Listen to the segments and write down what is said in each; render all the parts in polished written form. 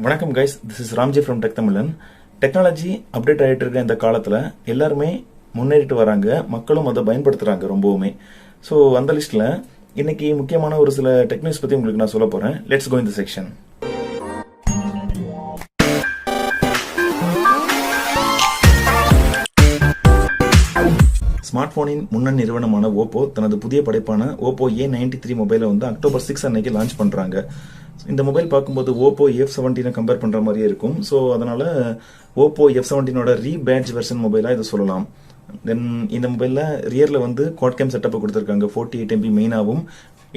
வணக்கம் guys, this is Ramji from tech தமிழன். Technology update ஆகிட்டு இருக்க இந்த காலத்தில் எல்லாருமே முன்னேறிட்டு வராங்க, மக்களும் அதை பயன்படுத்துகிறாங்க ரொம்பவுமே. ஸோ அந்த லிஸ்ட்டில் இன்னைக்கு முக்கியமான ஒரு சில டெக்னிக்ஸ் பற்றி உங்களுக்கு நான் சொல்ல போகிறேன். Let's go in the section. Smart போனின் முன்னணி நிறுவனமான ஓப்போ தனது புதிய படைப்பான ஓப்போ A93 மொபைலை வந்து அக்டோபர் 6 அன்னைக்கு லான்ச் பண்றாங்க. இந்த மொபைல் பார்க்கும்போது ஓப்போ F17 கம்பேர் பண்ற மாதிரியே இருக்கும். ஸோ அதனால ஓப்போ F17 rebadged வெர்ஷன் மொபைலா இதை சொல்லலாம். தென் இந்த மொபைல்ல ரியர்ல வந்து குவாட் கேம் செட்டப் கொடுத்திருக்காங்க. 48 MP மெயினாவும்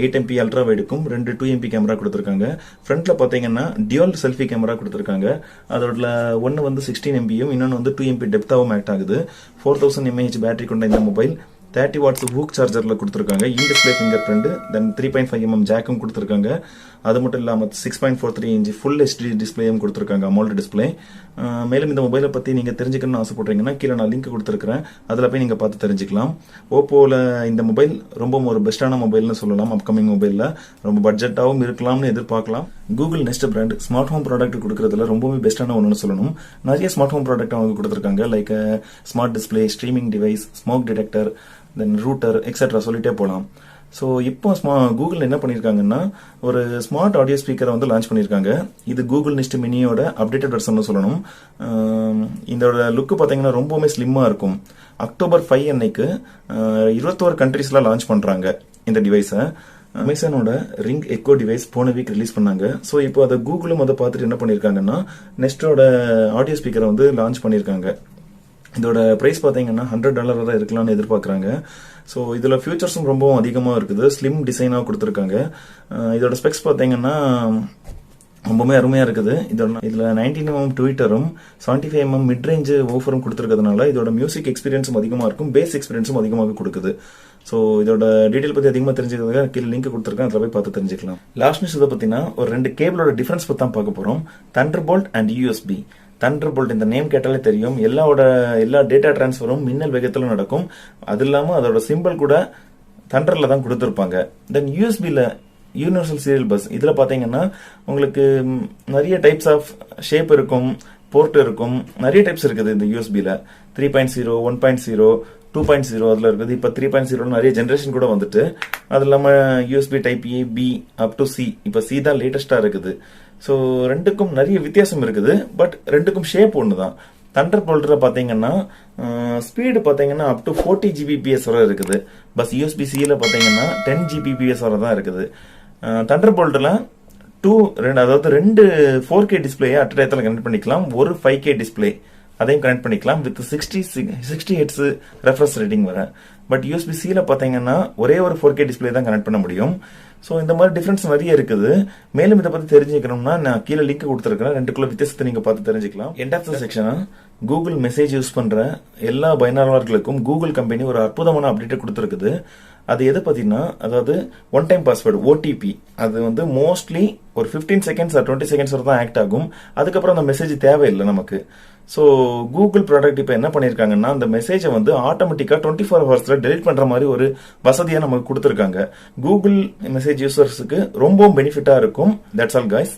8 MP அல்ட்ரா வைடுக்கும் 2 2MP கேமரா கொடுத்திருக்காங்க. ஃப்ரண்ட்ல பாத்தீங்கன்னா டியூல் செல்ஃபி கேமரா கொடுத்திருக்காங்க. அதோட ஒன்னு வந்து 16 MBயும் இன்னொன்னு வந்து 2 MP டெப்தாவும் ஆக்ட் ஆகுது. 4000 mAh பேட்டரி கொண்ட இந்த மொபைல் 30 வாட்ஸ் ஹூக் சார்ஜர்ல கொடுத்திருக்காங்க. In display finger print, then 3.5 mm ஜாக்கும் கொடுத்திருக்காங்க. அது மட்டும் இல்லாம 6.43 inch ஃபுல் HD டிஸ்பிளேயும் கொடுத்திருக்காங்க, அமோல்ட் டிஸ்பிளே. மேலும் இந்த மொபைலை பத்தி நீங்க தெரிஞ்சுக்கணும்னு ஆசைப்படுறீங்கன்னா கீழே நான் லிங்க் கொடுத்திருக்கிறேன், அதுல போய் நீங்க பார்த்து தெரிஞ்சுக்கலாம். ஓப்போல இந்த மொபைல் ரொம்ப ஒரு பெஸ்டான மொபைல்னு சொல்லலாம். அப்கமிங் மொபைல்ல ரொம்ப பட்ஜெட்டாவும் இருக்கலாம்னு எதிர்பார்க்கலாம். Google Nest brand smart home product கொடுக்கறதுல ரொம்பவே பெஸ்டான ஒன்னு சொல்லணும். நிறைய ஸ்மார்ட் ஹோம் ப்ராடக்ட் அவங்க கொடுத்திருக்காங்க. Like smart display, streaming device, smoke detector, then router etcetera சொல்லிட்டே போகலாம். ஸோ இப்போ கூகுள் என்ன பண்ணியிருக்காங்கன்னா ஒரு ஸ்மார்ட் ஆடியோ ஸ்பீக்கரை வந்து லான்ச் பண்ணியிருக்காங்க. இது கூகுள் நெஸ்ட் மினியோட அப்டேட்டட் வெர்ஷன் சொல்லணும். இதோட லுக்கு பார்த்தீங்கன்னா ரொம்பவுமே ஸ்லிம்மா இருக்கும். அக்டோபர் 5 அன்னைக்கு 21 கண்ட்ரீஸ்ல லான்ச் பண்றாங்க இந்த டிவைஸை. அமேசானோட ரிங் எக்கோ டிவைஸ் போன வீக் ரிலீஸ் பண்ணாங்க. ஸோ இப்போ அதை கூகுளும் அதை பார்த்துட்டு என்ன பண்ணியிருக்காங்கன்னா நெஸ்டோட ஆடியோ ஸ்பீக்கரை வந்து லான்ச் பண்ணியிருக்காங்க. இதோட பிரைஸ் பார்த்தீங்கன்னா $100 வரை இருக்கலாம்னு எதிர்பார்க்குறாங்க. ஸோ இதில் ஃபியூச்சர்ஸும் ரொம்பவும் அதிகமாக இருக்குது. ஸ்லிம் டிசைனாக கொடுத்துருக்காங்க. இதோட ஸ்பெக்ஸ் பார்த்தீங்கன்னா ரொம்பவே அருமையாக இருக்குது. இதில் 19 mm ட்விட்டரும் 75 mm மிட் ரேஞ்சு ஓஃபரும் கொடுத்துருக்கிறதுனால இதோட மியூசிக் எக்ஸ்பீரியன்ஸும் அதிகமாக இருக்கும், பேஸ் எக்ஸ்பீரியன்ஸும் அதிகமாக கொடுக்குது. ஸோ இதோட டீடைல் பற்றி அதிகமாக தெரிஞ்சுக்கிறதுக்காக கீழே லிங்க் கொடுத்துருக்கேன், அதில் போய் பார்த்து தெரிஞ்சுக்கலாம். லாஸ்ட் நியூஸ் இதை பற்றினா ஒரு 2 கேபிளோட டிஃபரன்ஸ் பற்றி தான் பார்க்க போகிறோம். Thunderbolt and USB. தண்டர்போல்ட் இந்த நேம் கேட்டாலே தெரியும், எல்லா டேட்டா டிரான்ஸ்ஃபரும் மின்னல் வேகத்தில் நடக்கும். அது இல்லாமல் அதோட சிம்பிள் கூட தண்டர்ல தான் கொடுத்துருப்பாங்க. தென் யூஎஸ்பியில் யூனிவர்சல் சீரியல் பஸ், இதில் பார்த்தீங்கன்னா உங்களுக்கு நிறைய டைப்ஸ் ஆஃப் ஷேப் இருக்கும், போர்ட் இருக்கும், நிறைய டைப்ஸ் இருக்குது. இந்த யூஎஸ்பியில் 3.0, 1.0, 2.0 அதில் இருக்குது. இப்போ 3.0 நிறைய ஜென்ரேஷன் கூட வந்துட்டு, அது இல்லாமல் USB type A, B up to C. இப்போ C தான் லேட்டஸ்டாக இருக்குது. ஸோ ரெண்டுக்கும் நிறைய வித்தியாசம் இருக்குது, பட் ரெண்டுக்கும் ஷேப் ஒன்று தான். தண்டர்போல்ட்ல பார்த்தீங்கன்னா ஸ்பீடு பார்த்தீங்கன்னா அப் டு 40 Gbps வரை இருக்குது. பஸ் USB-Cல பார்த்தீங்கன்னா 10 Gbps வரை தான் இருக்குது. தண்டர்போல்ட்ல அதாவது 2 4K டிஸ்பிளேயை அட் டயத்தில் கனெக்ட் பண்ணிக்கலாம். ஒரு 5K டிஸ்பிளே அதையும் கனெக்ட் பண்ணிக்கலாம் வித் 60 Hz ரெஃப்ரெஷ் ரேட்டிங் வர. பட் USB-Cல பார்த்தீங்கன்னா ஒரே ஒரு 4K டிஸ்பிளே தான் கனெக்ட் பண்ண முடியும். ஸோ இந்த மாதிரி டிஃபரன்ஸ் நிறைய இருக்குது. மேலும் இதை பற்றி தெரிஞ்சுக்கணும்னா நான் கீழே லிங்க் கொடுத்துருக்கேன், ரெண்டுக்குள்ள வித்தியாசத்தை நீங்க பார்த்து தெரிஞ்சுக்கலாம். எண்ட் ஆஃப் த செக்ஷனா கூகுள் மெசேஜ் யூஸ் பண்ற எல்லா பயனாளர்களுக்கும் கூகுள் கம்பெனி ஒரு அற்புதமான அப்டேட் கொடுத்துருக்குது. அது எது பார்த்தீங்கன்னா, அதாவது ஒன் டைம் பாஸ்வேர்டு OTP, அது வந்து மோஸ்ட்லி ஒரு 15 seconds or 20 seconds வரை தான் ஆக்ட் ஆகும். அதுக்கப்புறம் அந்த மெசேஜ் தேவையில்லை நமக்கு. ஸோ கூகுள் ப்ராடக்ட் இப்போ என்ன பண்ணியிருக்காங்கன்னா அந்த மெசேஜை வந்து ஆட்டோமேட்டிக்காக 24 hours டெலிட் பண்ணுற மாதிரி ஒரு வசதியாக நமக்கு கொடுத்துருக்காங்க. கூகுள் மெசேஜ் யூசர்ஸுக்கு ரொம்பவும் பெனிஃபிட்டாக இருக்கும். That's all guys.